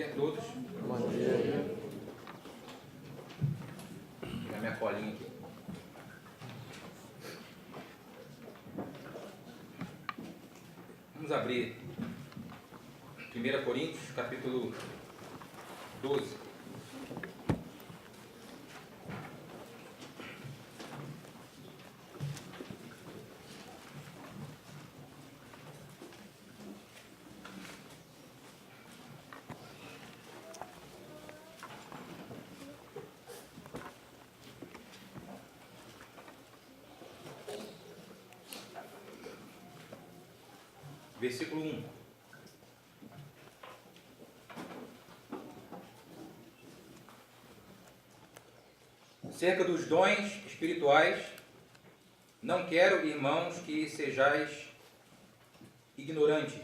dia a todos. Bom dia. Vou pegar minha colinha aqui. Vamos abrir 1 Coríntios, capítulo 12. Versículo 1. Cerca dos dons espirituais, não quero, irmãos, que sejais ignorantes.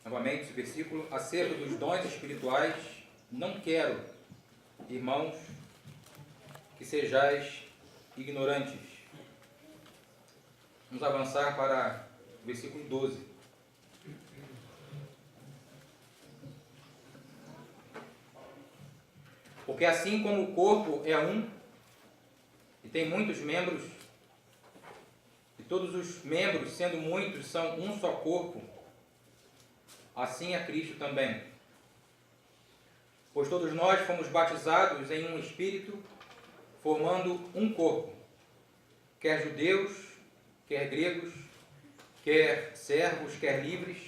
Novamente esse versículo. Acerca dos dons espirituais, não quero, irmãos, que sejais ignorantes. Vamos avançar para o versículo 12. Porque assim como o corpo é um, e tem muitos membros, e todos os membros, sendo muitos, são um só corpo, assim é Cristo também. Pois todos nós fomos batizados em um Espírito, formando um corpo, quer judeus, quer gregos, quer servos, quer livres,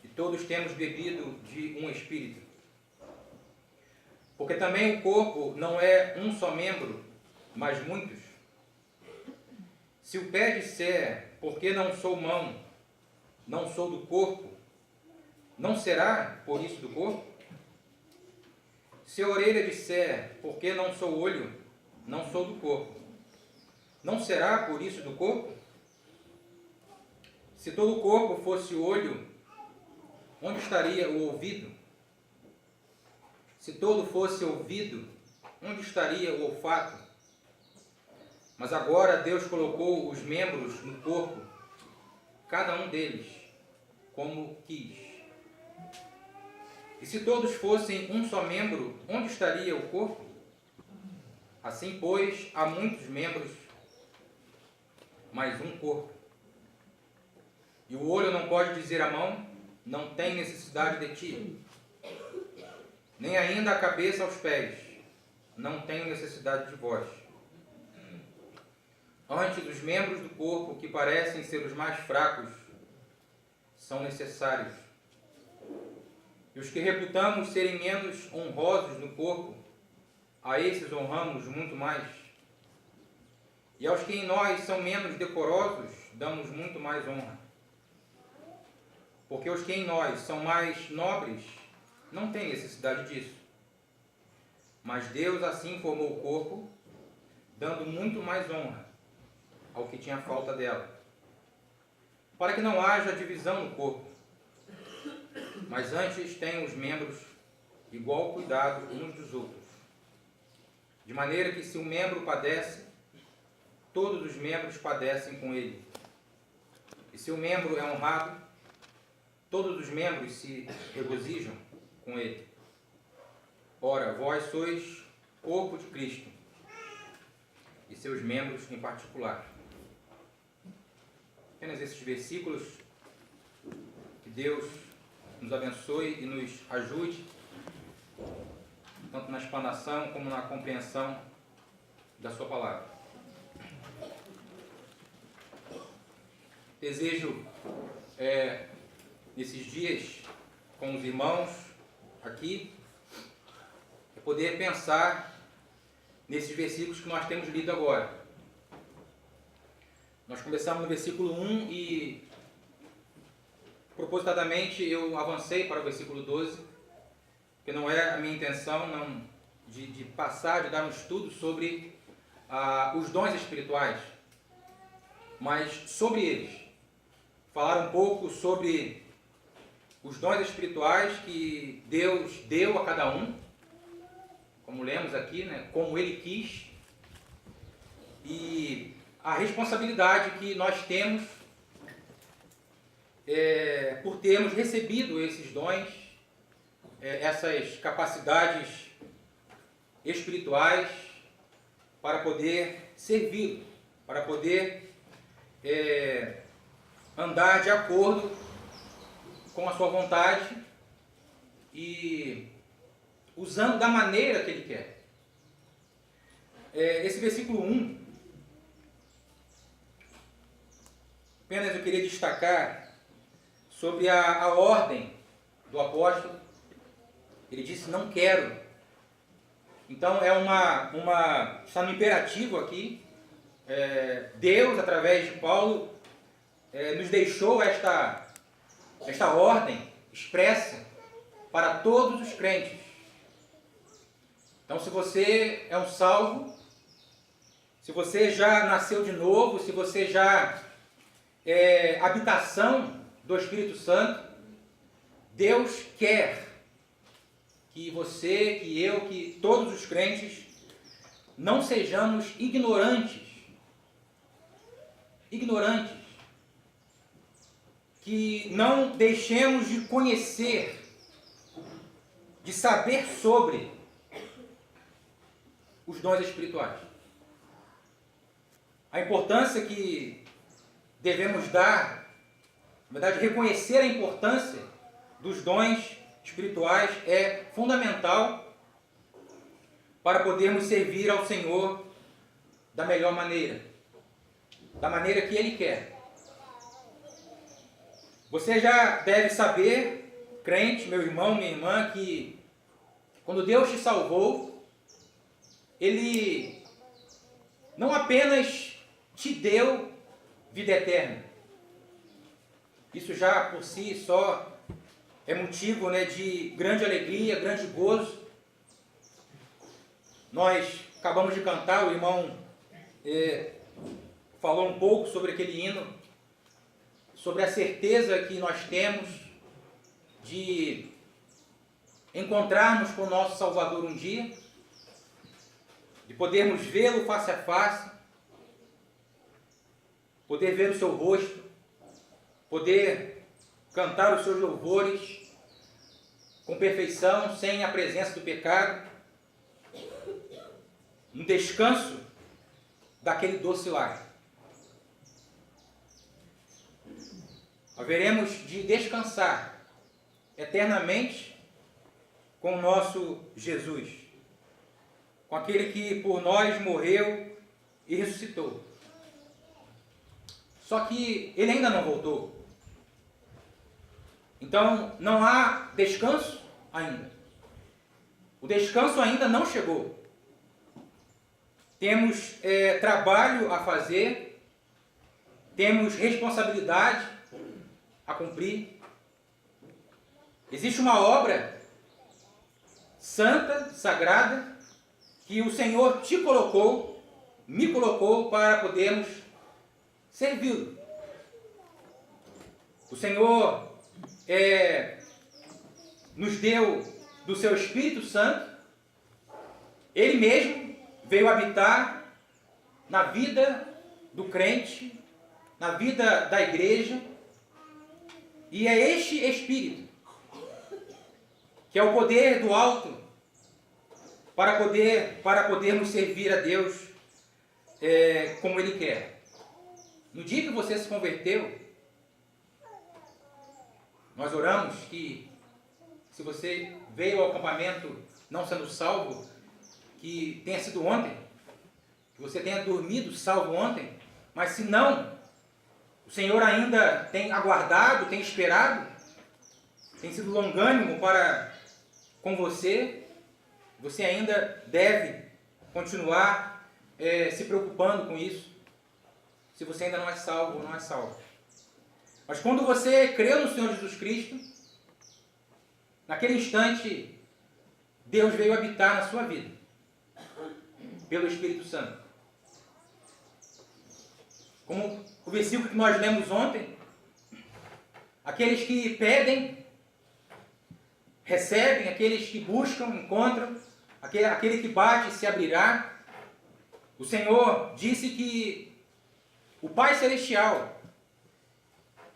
e todos temos bebido de um Espírito. Porque também o corpo não é um só membro, mas muitos. Se o pé disser, porque não sou mão, não sou do corpo, não será por isso do corpo? Se a orelha disser, porque não sou olho, não sou do corpo, não será por isso do corpo? Se todo o corpo fosse olho, onde estaria o ouvido? Se todo fosse ouvido, onde estaria o olfato? Mas agora Deus colocou os membros no corpo, cada um deles, como quis. E se todos fossem um só membro, onde estaria o corpo? Assim, pois, há muitos membros, mas um corpo. E o olho não pode dizer à mão, não tem necessidade de ti. Nem ainda a cabeça aos pés, não tenho necessidade de vós. Antes, os membros do corpo, que parecem ser os mais fracos, são necessários. E os que reputamos serem menos honrosos no corpo, a esses honramos muito mais. E aos que em nós são menos decorosos, damos muito mais honra. Porque os que em nós são mais nobres não têm necessidade disso. Mas Deus assim formou o corpo, dando muito mais honra ao que tinha falta dela, para que não haja divisão no corpo, mas antes tenham os membros igual cuidado uns dos outros. De maneira que se um membro padece, todos os membros padecem com ele. E se o membro é honrado, todos os membros se regozijam com ele. Ora, vós sois corpo de Cristo, e seus membros em particular. Apenas esses versículos. Que Deus nos abençoe e nos ajude, tanto na explanação como na compreensão da sua palavra. Desejo, nesses dias, com os irmãos aqui, poder pensar nesses versículos que nós temos lido agora. Nós começamos no versículo 1 e, propositadamente, eu avancei para o versículo 12, porque não é a minha intenção de passar, de dar um estudo sobre os dons espirituais, mas sobre eles. Falar um pouco sobre os dons espirituais que Deus deu a cada um, como lemos aqui, né, como Ele quis, e a responsabilidade que nós temos por termos recebido esses dons, essas capacidades espirituais para poder servir, para poder andar de acordo com a sua vontade e usando da maneira que Ele quer. Esse versículo 1, apenas eu queria destacar sobre a ordem do apóstolo. Ele disse, não quero. Então está no imperativo aqui. Deus, através de Paulo, nos deixou esta ordem expressa para todos os crentes. Então, se você é um salvo, se você já nasceu de novo, se você já é habitação do Espírito Santo, Deus quer que você, que eu, que todos os crentes não sejamos ignorantes, que não deixemos de conhecer, de saber sobre os dons espirituais. A importância que devemos dar, na verdade, reconhecer a importância dos dons espirituais é fundamental para podermos servir ao Senhor da melhor maneira, da maneira que Ele quer. Você já deve saber, crente, meu irmão, minha irmã, que quando Deus te salvou, Ele não apenas te deu vida eterna. Isso já por si só é motivo, de grande alegria, grande gozo. Nós acabamos de cantar, o irmão falou um pouco sobre aquele hino, sobre a certeza que nós temos de encontrarmos com o nosso Salvador um dia, de podermos vê-lo face a face, poder ver o seu rosto, poder cantar os seus louvores com perfeição, sem a presença do pecado, no descanso daquele doce lar. Haveremos de descansar eternamente com o nosso Jesus, com aquele que por nós morreu e ressuscitou. Só que ele ainda não voltou. Então não há descanso ainda. O descanso ainda não chegou. Temos trabalho a fazer, temos responsabilidade a cumprir. Existe uma obra santa, sagrada, que o Senhor te colocou, me colocou para podermos servi-lo. O Senhor nos deu do seu Espírito Santo. Ele mesmo veio habitar na vida do crente, na vida da igreja. E é este Espírito, que é o poder do alto, para podermos servir a Deus como Ele quer. No dia que você se converteu, nós oramos que, se você veio ao acampamento não sendo salvo, que tenha sido ontem, que você tenha dormido salvo ontem, mas se não, o Senhor ainda tem aguardado, tem esperado, tem sido longânimo para com você. Você ainda deve continuar se preocupando com isso, se você ainda não é salvo ou não é salvo. Mas quando você creu no Senhor Jesus Cristo, naquele instante, Deus veio habitar na sua vida, pelo Espírito Santo. Como o versículo que nós lemos ontem, aqueles que pedem, recebem, aqueles que buscam, encontram, aquele que bate, se abrirá. O Senhor disse que o Pai Celestial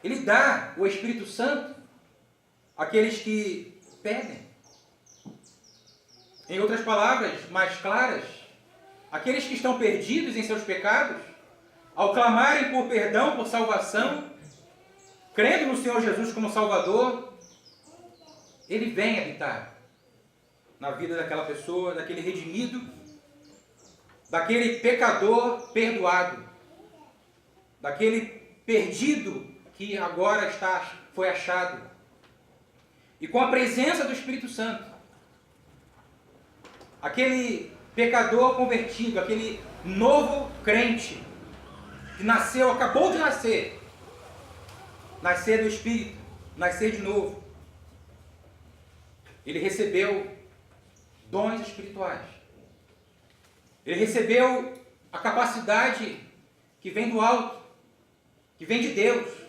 Ele dá o Espírito Santo àqueles que pedem. Em outras palavras mais claras, aqueles que estão perdidos em seus pecados, ao clamarem por perdão, por salvação, crendo no Senhor Jesus como Salvador, Ele vem habitar na vida daquela pessoa, daquele redimido, daquele pecador perdoado, daquele perdido que agora foi achado. E com a presença do Espírito Santo, aquele pecador convertido, aquele novo crente que nasceu, acabou de nascer do Espírito, nascer de novo, ele recebeu dons espirituais. Ele recebeu a capacidade que vem do alto, que vem de Deus.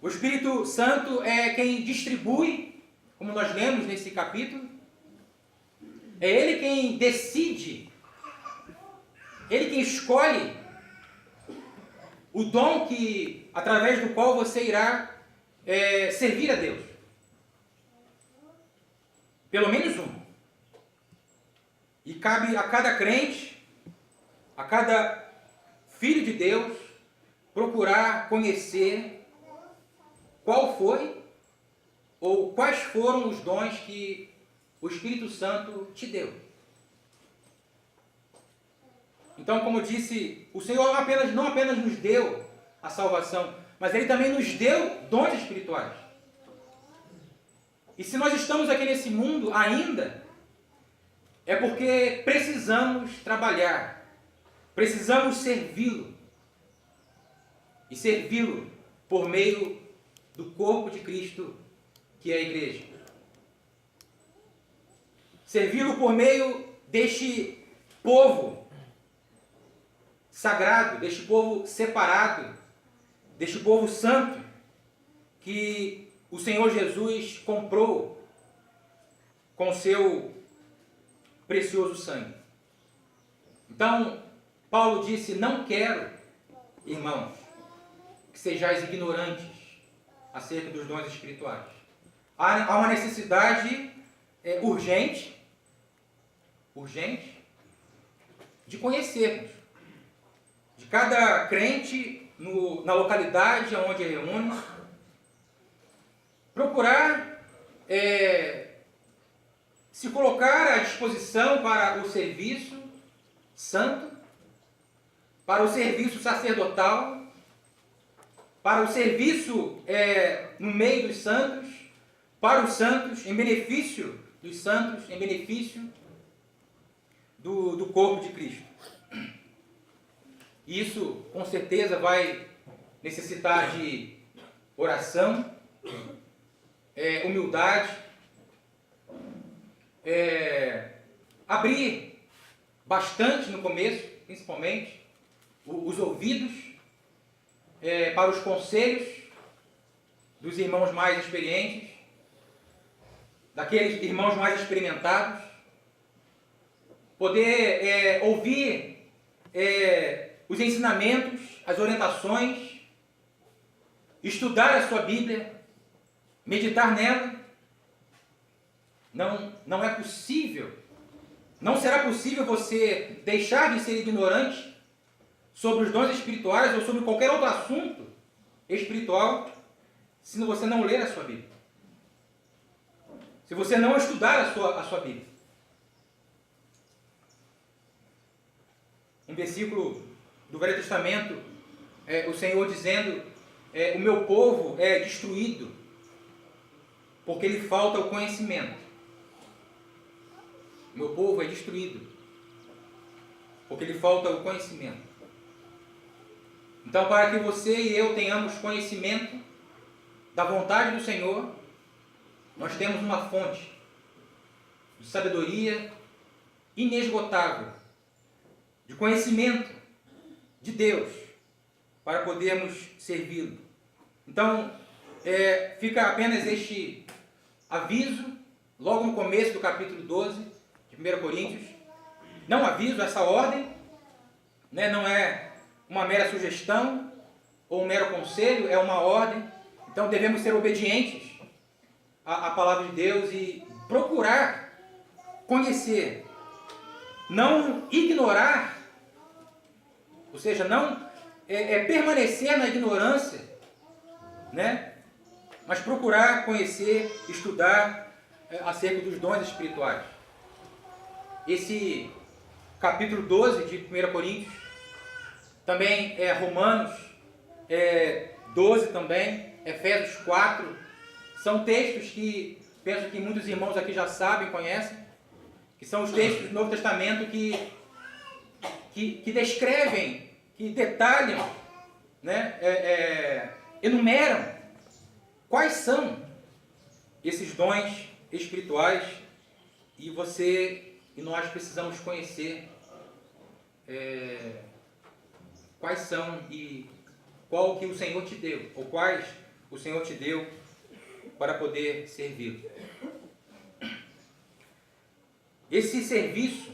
O Espírito Santo é quem distribui, como nós lemos nesse capítulo. É Ele quem decide, Ele quem escolhe o dom através do qual você irá servir a Deus. Pelo menos um. E cabe a cada crente, a cada filho de Deus, procurar conhecer qual foi ou quais foram os dons que o Espírito Santo te deu. Então, como disse, o Senhor não apenas nos deu a salvação, mas Ele também nos deu dons espirituais. E se nós estamos aqui nesse mundo ainda, é porque precisamos trabalhar, precisamos servi-lo. E servi-lo por meio do corpo de Cristo, que é a igreja. Servi-lo por meio deste povo sagrado, deste povo separado, deste povo santo, que o Senhor Jesus comprou com seu precioso sangue. Então, Paulo disse: não quero, irmãos, que sejais ignorantes acerca dos dons espirituais. Há uma necessidade urgente de conhecermos. De cada crente na localidade onde reúne, procurar se colocar à disposição para o serviço santo, para o serviço sacerdotal, para o serviço no meio dos santos, para os santos, em benefício dos santos, em benefício do corpo de Cristo. Isso, com certeza, vai necessitar de oração, humildade, abrir bastante no começo, principalmente, os ouvidos para os conselhos dos irmãos mais experientes, daqueles irmãos mais experimentados, poder ouvir os ensinamentos, as orientações, estudar a sua Bíblia, meditar nela. Não é possível, não será possível você deixar de ser ignorante sobre os dons espirituais ou sobre qualquer outro assunto espiritual se você não ler a sua Bíblia. Se você não estudar a sua Bíblia. Um versículo do Velho Testamento, o Senhor dizendo: o meu povo é destruído porque lhe falta o conhecimento. O meu povo é destruído porque lhe falta o conhecimento. Então, para que você e eu tenhamos conhecimento da vontade do Senhor, nós temos uma fonte de sabedoria inesgotável, de conhecimento de Deus, para podermos servi-lo. Então, fica apenas este aviso, logo no começo do capítulo 12 de 1 Coríntios. Não aviso, essa ordem, não é uma mera sugestão, ou um mero conselho, é uma ordem. Então devemos ser obedientes à palavra de Deus e procurar conhecer, não ignorar, ou seja, não permanecer na ignorância, né? Mas procurar conhecer, estudar acerca dos dons espirituais. Esse capítulo 12 de 1 Coríntios, também Romanos 12 também, Efésios 4, são textos que penso que muitos irmãos aqui já sabem, conhecem, que são os textos do Novo Testamento que descrevem, que detalham, né, enumeram quais são esses dons espirituais, e você e nós precisamos conhecer quais são e qual que o Senhor te deu, ou quais o Senhor te deu para poder servir. Esse serviço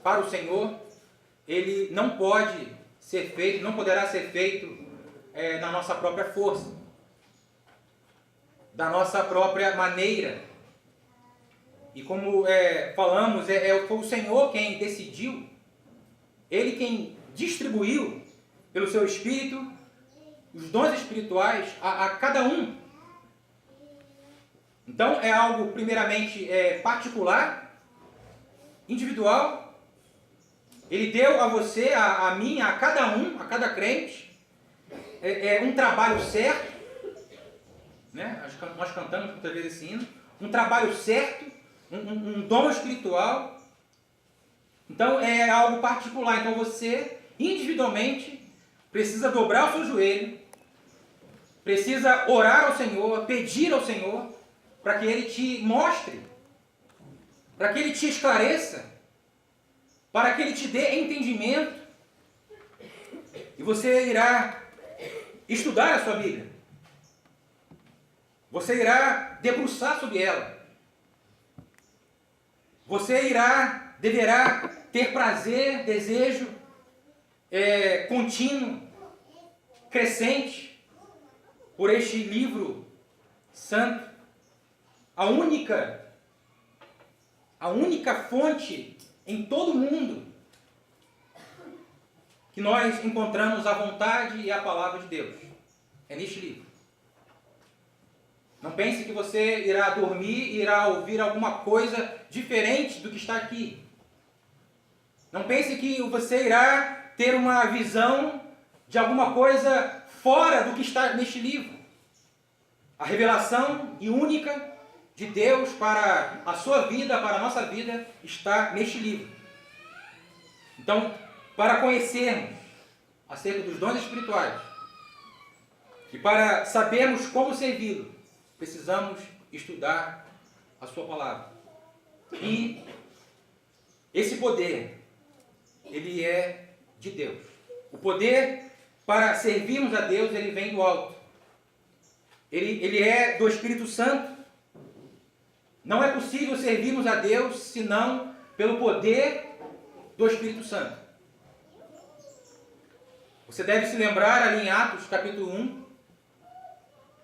para o Senhor, ele não pode ser feito, não poderá ser feito na nossa própria força, da nossa própria maneira. E como falamos, foi o Senhor quem decidiu, Ele quem distribuiu pelo seu Espírito os dons espirituais a cada um. Então é algo primeiramente particular, individual. Ele deu a você, a mim, a cada um, a cada crente, um trabalho certo, né? Nós cantamos muitas vezes esse hino, um trabalho certo, um dom espiritual. Então é algo particular. Então você, individualmente, precisa dobrar o seu joelho, precisa orar ao Senhor, pedir ao Senhor, para que Ele te mostre, para que Ele te esclareça, para que Ele te dê entendimento, e você irá estudar a sua Bíblia, você irá debruçar sobre ela, você deverá ter prazer, desejo contínuo, crescente, por este livro santo, a única fonte em todo o mundo que nós encontramos a vontade e a palavra de Deus. É neste livro. Não pense que você irá dormir e irá ouvir alguma coisa diferente do que está aqui. Não pense que você irá ter uma visão de alguma coisa fora do que está neste livro. A revelação e única de Deus para a sua vida, para a nossa vida, está neste livro. Então, para conhecermos acerca dos dons espirituais e para sabermos como servi-lo, precisamos estudar a sua palavra. E esse poder, ele é de Deus. O poder para servirmos a Deus, ele vem do alto. Ele é do Espírito Santo. Não é possível servirmos a Deus senão pelo poder do Espírito Santo. Você deve se lembrar ali em Atos capítulo 1,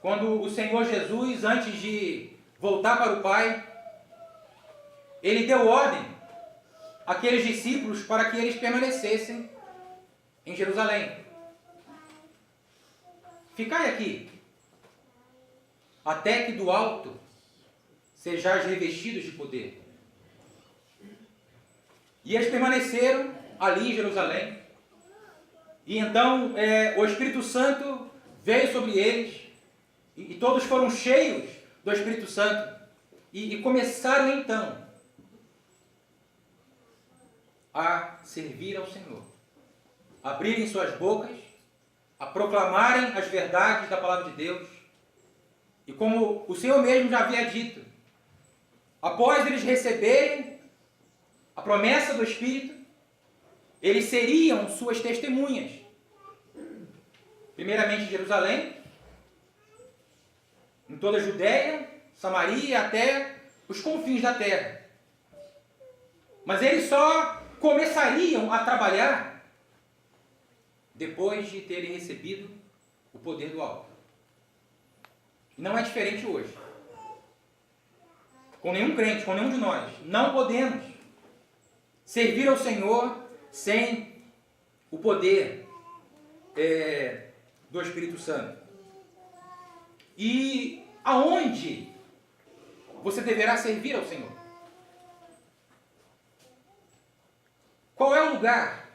quando o Senhor Jesus, antes de voltar para o Pai, Ele deu ordem àqueles discípulos para que eles permanecessem em Jerusalém. Ficai aqui, até que do alto sejais revestidos de poder. E eles permaneceram ali em Jerusalém. E então o Espírito Santo veio sobre eles, e todos foram cheios do Espírito Santo, e começaram então a servir ao Senhor, a abrirem suas bocas, a proclamarem as verdades da palavra de Deus. E como o Senhor mesmo já havia dito, após eles receberem a promessa do Espírito, eles seriam suas testemunhas. Primeiramente em Jerusalém, em toda a Judéia, Samaria, até os confins da terra. Mas eles só começariam a trabalhar depois de terem recebido o poder do alto. Não é diferente hoje. Com nenhum crente, com nenhum de nós, não podemos servir ao Senhor sem o poder do Espírito Santo. E aonde você deverá servir ao Senhor? Qual é o lugar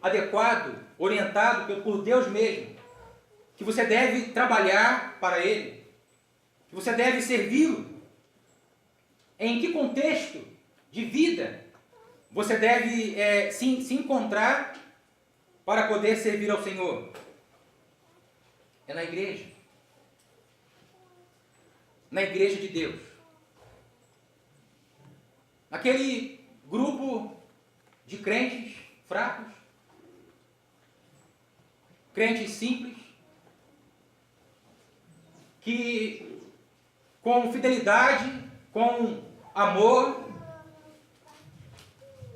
adequado, orientado por Deus mesmo, que você deve trabalhar para Ele, que você deve servi-lo? Em que contexto de vida você deve se encontrar para poder servir ao Senhor? É na igreja. Na igreja de Deus. Naquele grupo de crentes fracos, crentes simples, que com fidelidade, com amor,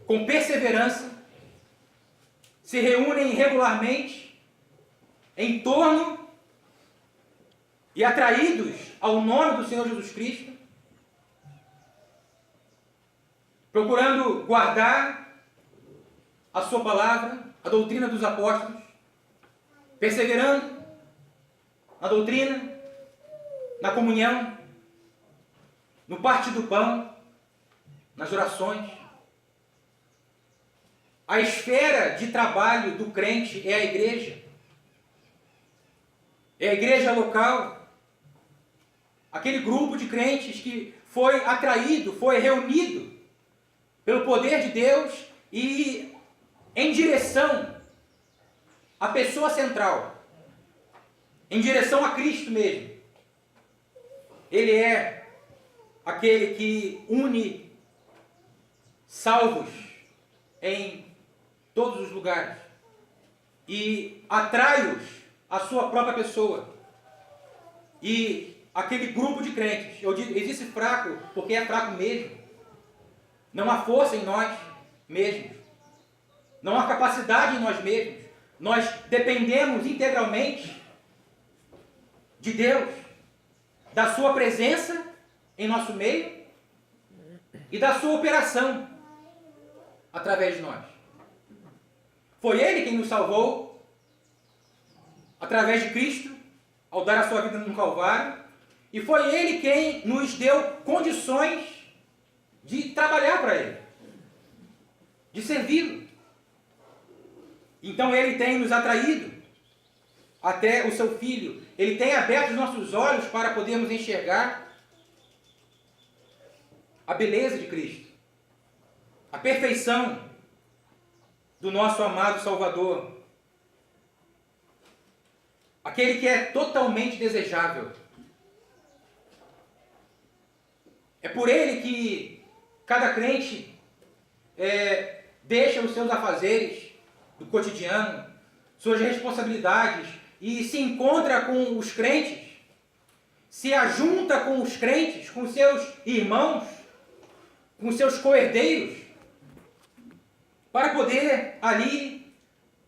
com perseverança, se reúnem regularmente em torno e atraídos ao nome do Senhor Jesus Cristo, procurando guardar a sua palavra, a doutrina dos apóstolos, perseverando na doutrina, na comunhão, no partir do pão, nas orações. A esfera de trabalho do crente é a igreja. É a igreja local. Aquele grupo de crentes que foi atraído, foi reunido pelo poder de Deus e em direção à pessoa central, em direção a Cristo mesmo. Ele é aquele que une salvos em todos os lugares e atrai-os à sua própria pessoa. E aquele grupo de crentes, eu digo, existe fraco porque é fraco mesmo. Não há força em nós mesmos. Não há capacidade em nós mesmos. Nós dependemos integralmente de Deus, da sua presença em nosso meio e da sua operação através de nós. Foi Ele quem nos salvou através de Cristo, ao dar a sua vida no Calvário, e foi Ele quem nos deu condições de trabalhar para Ele, de servi-lo. Então Ele tem nos atraído até o seu Filho. Ele tem aberto os nossos olhos para podermos enxergar a beleza de Cristo, a perfeição do nosso amado Salvador, aquele que é totalmente desejável. É por Ele que cada crente deixa os seus afazeres do cotidiano, suas responsabilidades, e se encontra com os crentes, se ajunta com os crentes, com seus irmãos, com seus coerdeiros, para poder ali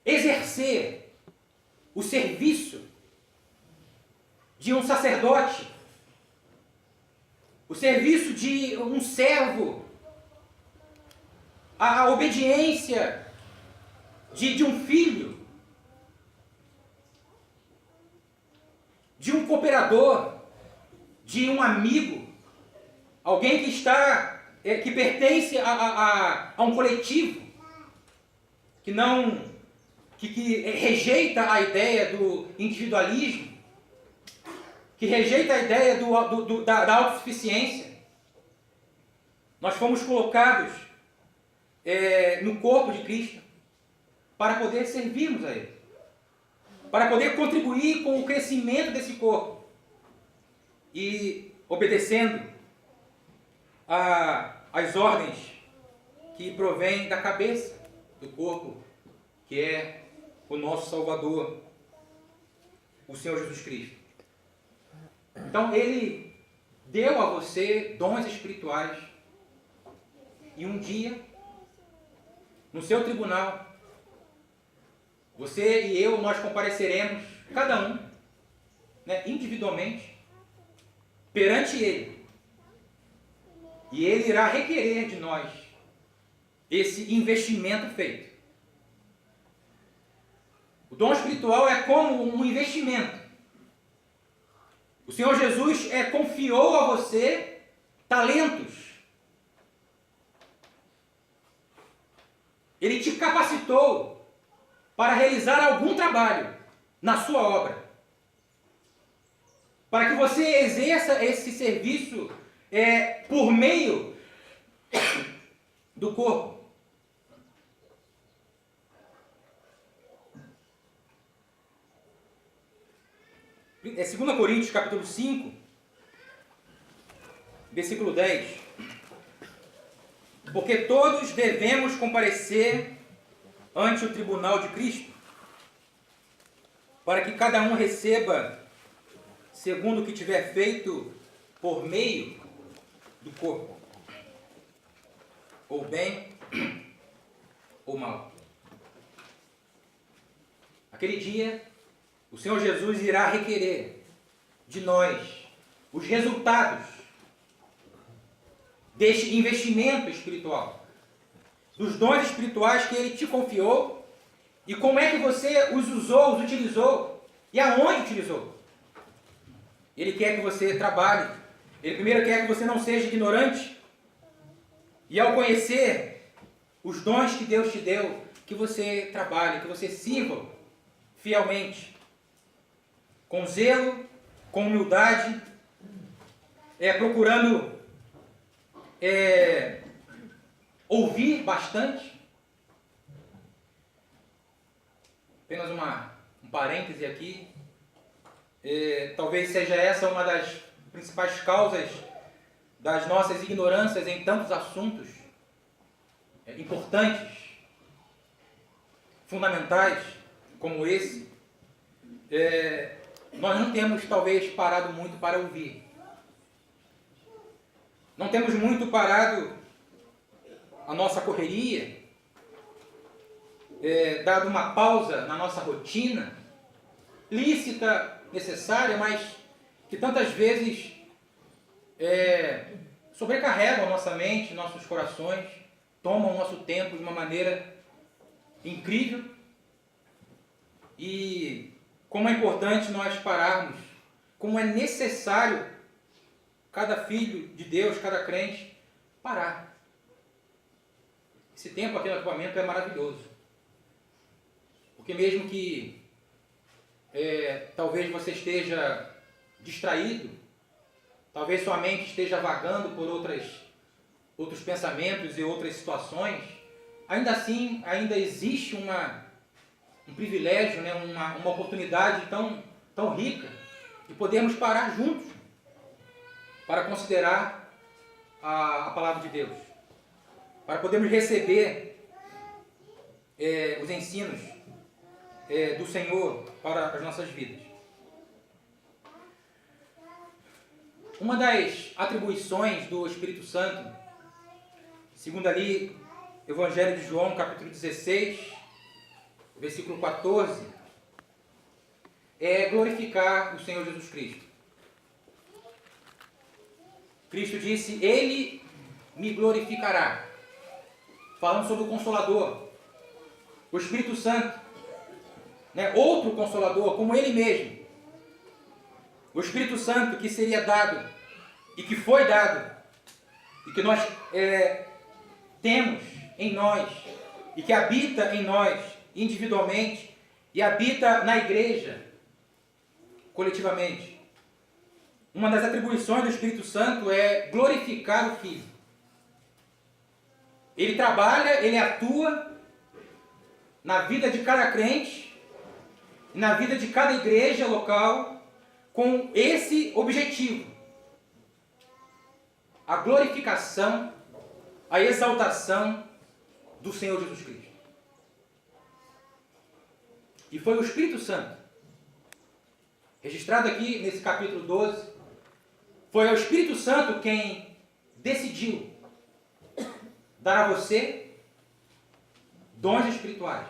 exercer o serviço de um sacerdote, o serviço de um servo, a obediência de um filho, de um cooperador, de um amigo, alguém que está, que pertence a um coletivo, que rejeita a ideia do individualismo, que rejeita a ideia da autossuficiência. Nós fomos colocados no corpo de Cristo para poder servirmos a Ele, para poder contribuir com o crescimento desse corpo e obedecendo às ordens que provêm da cabeça do corpo, que é o nosso Salvador, o Senhor Jesus Cristo. Então Ele deu a você dons espirituais e um dia, no seu tribunal, você e eu, nós compareceremos cada um, né, individualmente, perante Ele. E Ele irá requerer de nós esse investimento feito. O dom espiritual é como um investimento. O Senhor Jesus confiou a você talentos. Ele te capacitou para realizar algum trabalho na sua obra. Para que você exerça esse serviço por meio do corpo. É 2 Coríntios capítulo 5, versículo 10. Porque todos devemos comparecer ante o tribunal de Cristo, para que cada um receba segundo o que tiver feito por meio do corpo, ou bem ou mal. Aquele dia, o Senhor Jesus irá requerer de nós os resultados deste investimento espiritual, dos dons espirituais que Ele te confiou e como é que você os usou, os utilizou e aonde utilizou. Ele quer que você trabalhe. Ele primeiro quer que você não seja ignorante e ao conhecer os dons que Deus te deu, que você trabalhe, que você sirva fielmente, com zelo, com humildade, procurando ouvir bastante. Apenas um parêntese aqui. Talvez seja essa uma das principais causas das nossas ignorâncias em tantos assuntos importantes, fundamentais, como esse. Nós não temos, talvez, parado muito para ouvir. Não temos muito parado a nossa correria, dado uma pausa na nossa rotina, lícita, necessária, mas que tantas vezes sobrecarregam a nossa mente, nossos corações, tomam o nosso tempo de uma maneira incrível. E como é importante nós pararmos, como é necessário cada filho de Deus, cada crente, parar. Esse tempo aqui no acampamento é maravilhoso. Porque mesmo que talvez você esteja distraído, talvez sua mente esteja vagando por outros pensamentos e outras situações, ainda assim, ainda existe um privilégio, né, uma oportunidade tão rica de podermos parar juntos para considerar a palavra de Deus, para podermos receber os ensinos do Senhor para as nossas vidas. Uma das atribuições do Espírito Santo, segundo ali Evangelho de João, capítulo 16, versículo 14, é glorificar o Senhor Jesus Cristo. Cristo disse: Ele me glorificará. Falando sobre o Consolador, o Espírito Santo, né? Outro Consolador, como Ele mesmo. O Espírito Santo que seria dado, e que foi dado, e que nós temos em nós, e que habita em nós individualmente, e habita na igreja coletivamente. Uma das atribuições do Espírito Santo é glorificar o Filho. Ele trabalha, ele atua na vida de cada crente, na vida de cada igreja local, com esse objetivo: a glorificação, a exaltação do Senhor Jesus Cristo. E foi o Espírito Santo, registrado aqui nesse capítulo 12, foi o Espírito Santo quem decidiu dar a você dons espirituais.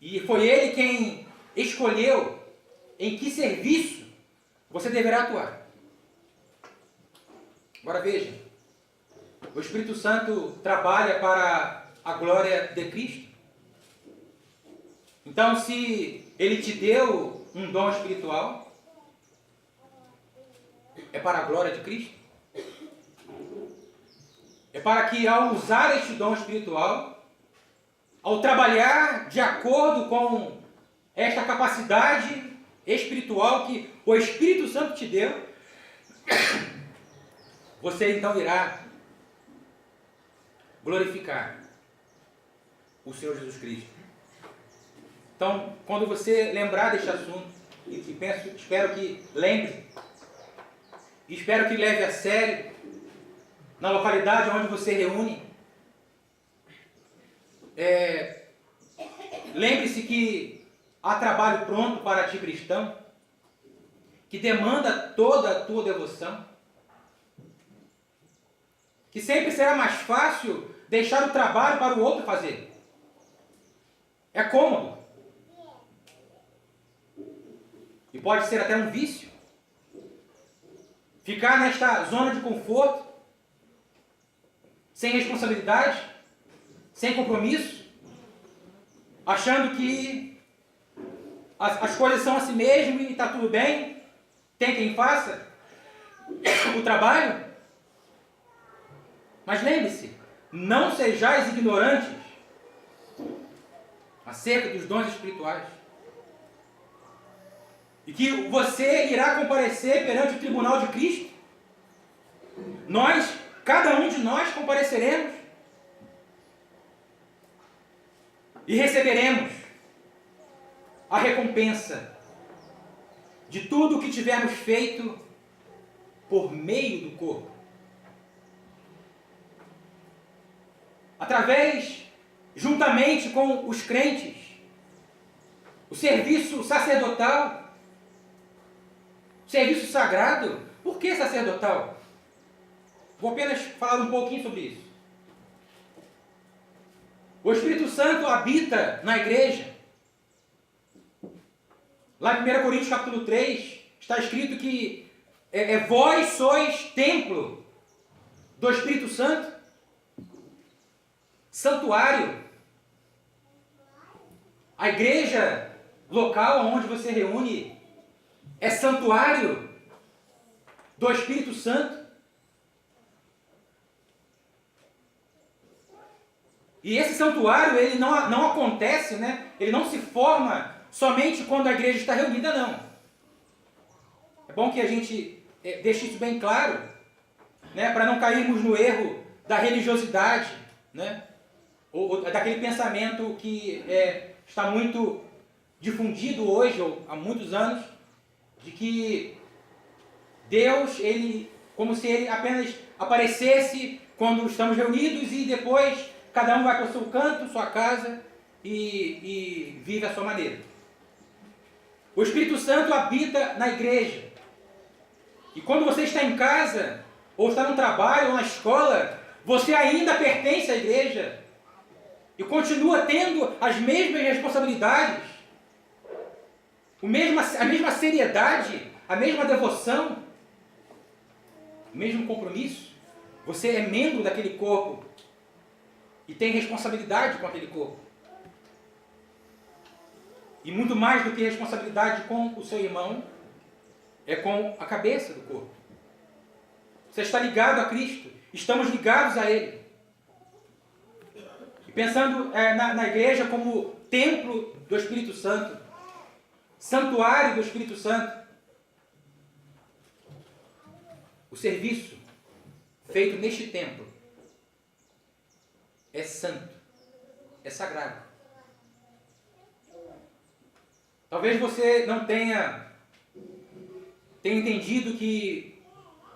E foi Ele quem escolheu em que serviço você deverá atuar. Agora veja, o Espírito Santo trabalha para a glória de Cristo. Então, se Ele te deu um dom espiritual, é para a glória de Cristo. É para que, ao usar este dom espiritual, ao trabalhar de acordo com esta capacidade espiritual que o Espírito Santo te deu, você então irá glorificar o Senhor Jesus Cristo. Então, quando você lembrar deste assunto, espero que lembre, espero que leve a sério, na localidade onde você reúne, lembre-se que há trabalho pronto para ti, cristão, que demanda toda a tua devoção, que sempre será mais fácil deixar o trabalho para o outro fazer. É cômodo. E pode ser até um vício. Ficar nesta zona de conforto, sem responsabilidade, sem compromisso, achando que as coisas são assim mesmo e está tudo bem, tem quem faça o trabalho. Mas lembre-se, não sejais ignorantes acerca dos dons espirituais. E que você irá comparecer perante o tribunal de Cristo. Cada um de nós compareceremos e receberemos a recompensa de tudo o que tivermos feito por meio do corpo. Juntamente com os crentes, o serviço sacerdotal, o serviço sagrado. Por que sacerdotal? Vou apenas falar um pouquinho sobre isso. O Espírito Santo habita na igreja. Lá em 1 Coríntios capítulo 3, está escrito que vós sois templo do Espírito Santo, santuário. A igreja local onde você reúne é santuário do Espírito Santo. E esse santuário, ele não acontece, ele não se forma somente quando a igreja está reunida, não. É bom que a gente deixe isso bem claro, para não cairmos no erro da religiosidade, ou daquele pensamento que está muito difundido hoje, ou há muitos anos, de que Deus, como se Ele apenas aparecesse quando estamos reunidos e depois cada um vai para o seu canto, sua casa e vive a sua maneira. O Espírito Santo habita na igreja. E quando você está em casa, ou está no trabalho, ou na escola, você ainda pertence à igreja e continua tendo as mesmas responsabilidades, a mesma seriedade, a mesma devoção, o mesmo compromisso. Você é membro daquele corpo e tem responsabilidade com aquele corpo. E muito mais do que responsabilidade com o seu irmão, é com a cabeça do corpo. Você está ligado a Cristo, estamos ligados a Ele. E pensando na igreja como templo do Espírito Santo, santuário do Espírito Santo, o serviço feito neste templo é santo, é sagrado. Talvez você não tenha entendido que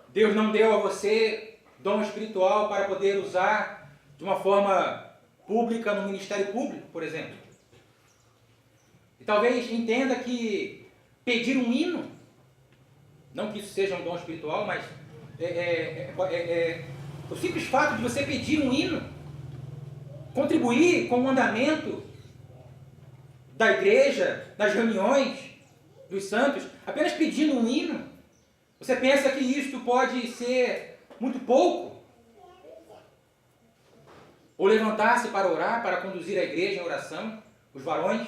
Deus não deu a você dom espiritual para poder usar de uma forma pública no ministério público, por exemplo. E talvez entenda que pedir um hino, não que isso seja um dom espiritual, mas o simples fato de você pedir um hino, contribuir com o andamento da igreja, nas reuniões dos santos, apenas pedindo um hino, você pensa que isto pode ser muito pouco? Ou levantar-se para orar, para conduzir a igreja em oração, os varões,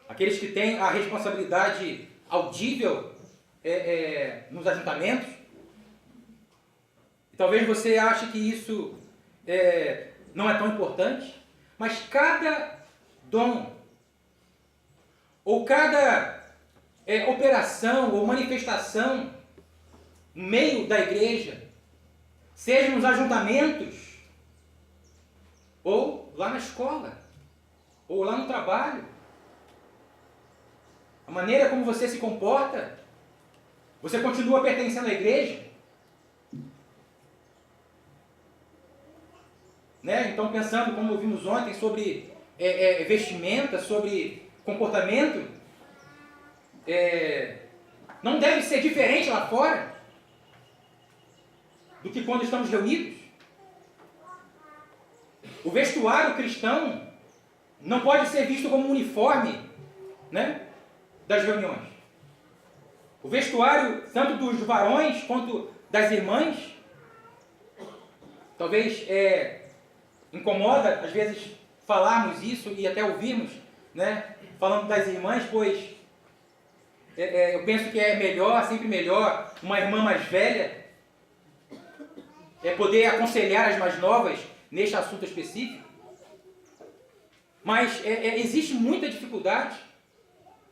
aqueles que têm a responsabilidade audível nos ajuntamentos. E talvez você ache que isso não é tão importante, mas cada dom, ou cada operação ou manifestação no meio da igreja, seja nos ajuntamentos, ou lá na escola, ou lá no trabalho, a maneira como você se comporta, você continua pertencendo à igreja? Né? Então, pensando, como vimos ontem, sobre vestimenta, sobre comportamento, não deve ser diferente lá fora do que quando estamos reunidos. O vestuário cristão não pode ser visto como um uniforme, né, das reuniões. O vestuário, tanto dos varões quanto das irmãs, talvez incomoda, às vezes, falarmos isso e até ouvirmos, né, falando das irmãs, pois eu penso que é melhor, sempre melhor, uma irmã mais velha poder aconselhar as mais novas neste assunto específico. Mas existe muita dificuldade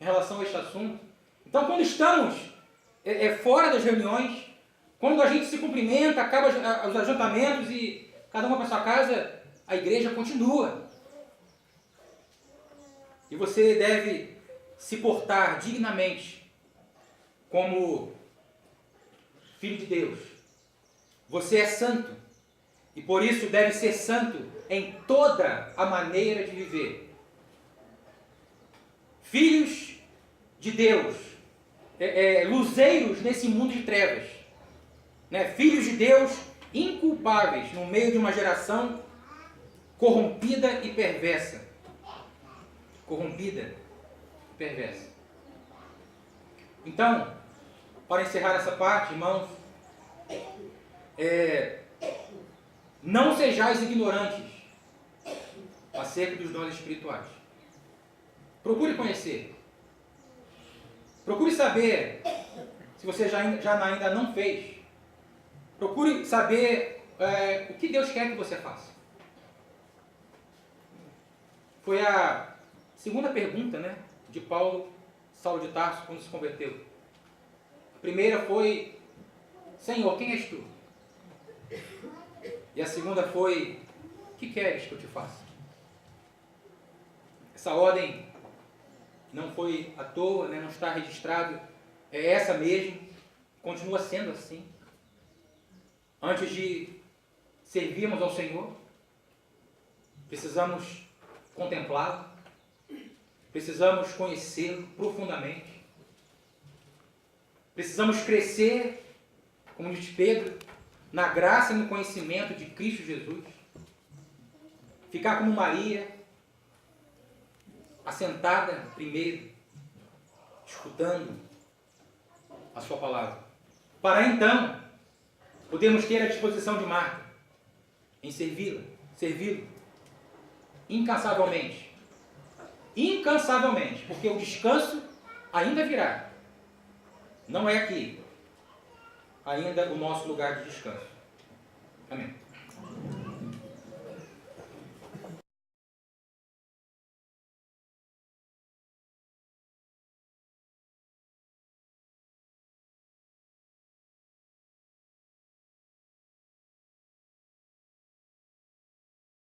em relação a este assunto. Então, quando estamos fora das reuniões, quando a gente se cumprimenta, acaba os ajuntamentos e cada uma para sua casa, a igreja continua. E você deve se portar dignamente como filho de Deus. Você é santo e por isso deve ser santo em toda a maneira de viver. Filhos de Deus, luzeiros nesse mundo de trevas, né? Filhos de Deus inculpáveis no meio de uma geração corrompida e perversa. Corrompida e perversa. Então, para encerrar essa parte, irmãos, não sejais ignorantes acerca dos dons espirituais. Procure conhecer. Procure saber, se você já ainda não fez, procure saber o que Deus quer que você faça. Foi a segunda pergunta, né, de Saulo de Tarso, quando se converteu. A primeira foi: Senhor, quem és tu? E a segunda foi: o que queres que eu te faça? Essa ordem não foi à toa, né? Não está registrado, é essa mesmo, continua sendo assim. Antes de servirmos ao Senhor, precisamos contemplá-lo, precisamos conhecê-lo profundamente, precisamos crescer, como diz Pedro, na graça e no conhecimento de Cristo Jesus, ficar como Maria, assentada primeiro, escutando a sua palavra, para então podermos ter a disposição de Marta em servi-lo incansavelmente, porque o descanso ainda virá, não é aqui ainda o nosso lugar de descanso. Amém.